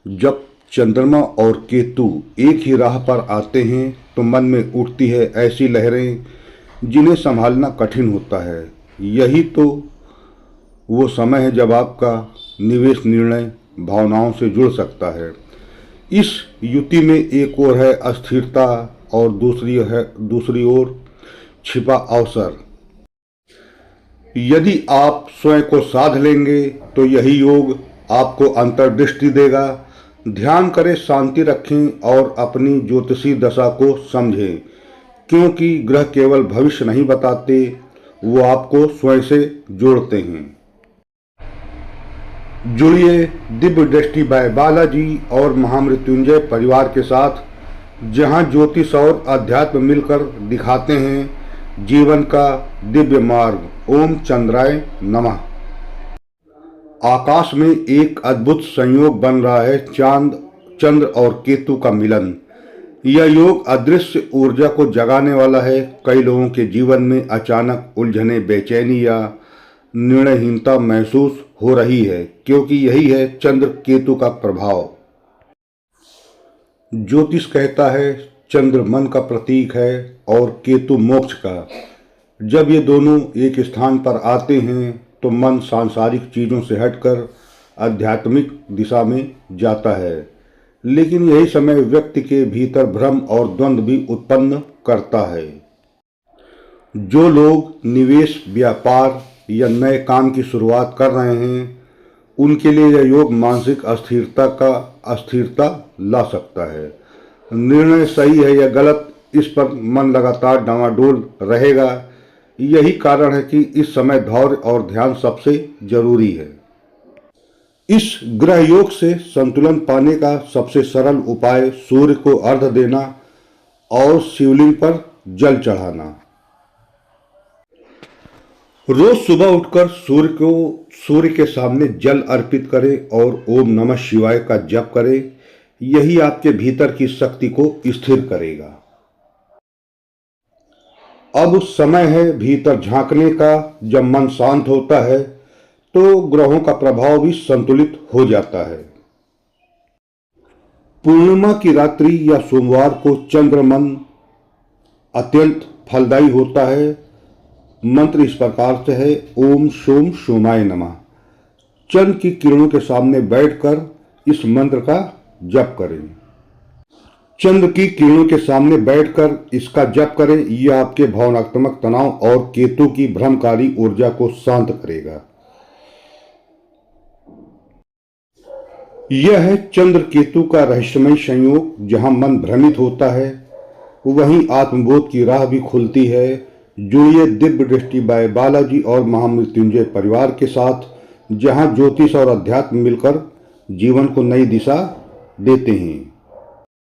जब चंद्रमा और केतु एक ही राह पर आते हैं तो मन में उठती है ऐसी लहरें जिन्हें संभालना कठिन होता है। यही तो वो समय है जब आपका निवेश निर्णय भावनाओं से जुड़ सकता है। इस युति में एक ओर है अस्थिरता और दूसरी ओर छिपा अवसर। यदि आप स्वयं को साध लेंगे तो यही योग आपको अंतर्दृष्टि देगा। ध्यान करें, शांति रखें और अपनी ज्योतिषी दशा को समझें, क्योंकि ग्रह केवल भविष्य नहीं बताते, वो आपको स्वयं से जोड़ते हैं। जुड़िए दिव्य दृष्टि बाय बालाजी और महामृत्युंजय परिवार के साथ, जहां ज्योतिष और अध्यात्म मिलकर दिखाते हैं जीवन का दिव्य मार्ग। ओम चंद्राय नमः। आकाश में एक अद्भुत संयोग बन रहा है, चंद्र और केतु का मिलन। यह योग अदृश्य ऊर्जा को जगाने वाला है। कई लोगों के जीवन में अचानक उलझने, बेचैनी या निर्णयहीनता महसूस हो रही है, क्योंकि यही है चंद्र केतु का प्रभाव। ज्योतिष कहता है चंद्र मन का प्रतीक है और केतु मोक्ष का। जब ये दोनों एक स्थान पर आते हैं तो मन सांसारिक चीज़ों से हटकर आध्यात्मिक दिशा में जाता है, लेकिन यही समय व्यक्ति के भीतर भ्रम और द्वंद्व भी उत्पन्न करता है। जो लोग निवेश, व्यापार या नए काम की शुरुआत कर रहे हैं, उनके लिए यह योग मानसिक अस्थिरता ला सकता है। निर्णय सही है या गलत, इस पर मन लगातार डामाडोल रहेगा। यही कारण है कि इस समय धैर्य और ध्यान सबसे जरूरी है। इस ग्रह योग से संतुलन पाने का सबसे सरल उपाय सूर्य को अर्घ्य देना और शिवलिंग पर जल चढ़ाना। रोज सुबह उठकर सूर्य के सामने जल अर्पित करें और ओम नमः शिवाय का जप करें। यही आपके भीतर की शक्ति को स्थिर करेगा। अब समय है भीतर झांकने का। जब मन शांत होता है तो ग्रहों का प्रभाव भी संतुलित हो जाता है। पूर्णिमा की रात्रि या सोमवार को चंद्रमन अत्यंत फलदायी होता है। मंत्र इस प्रकार से है, ओम सोम सोमाय नमः। चंद्र की किरणों के सामने बैठकर इस मंत्र का जप करें। चंद्र की किरणों के सामने बैठकर इसका जप करें। यह आपके भावनात्मक तनाव और केतु की भ्रमकारी ऊर्जा को शांत करेगा। यह है चंद्र केतु का रहस्यमय संयोग। जहां मन भ्रमित होता है वहीं आत्मबोध की राह भी खुलती है। जुड़िए दिव्य दृष्टि बाय बालाजी और महामृत्युंजय परिवार के साथ, जहां ज्योतिष और अध्यात्म मिलकर जीवन को नई दिशा देते हैं।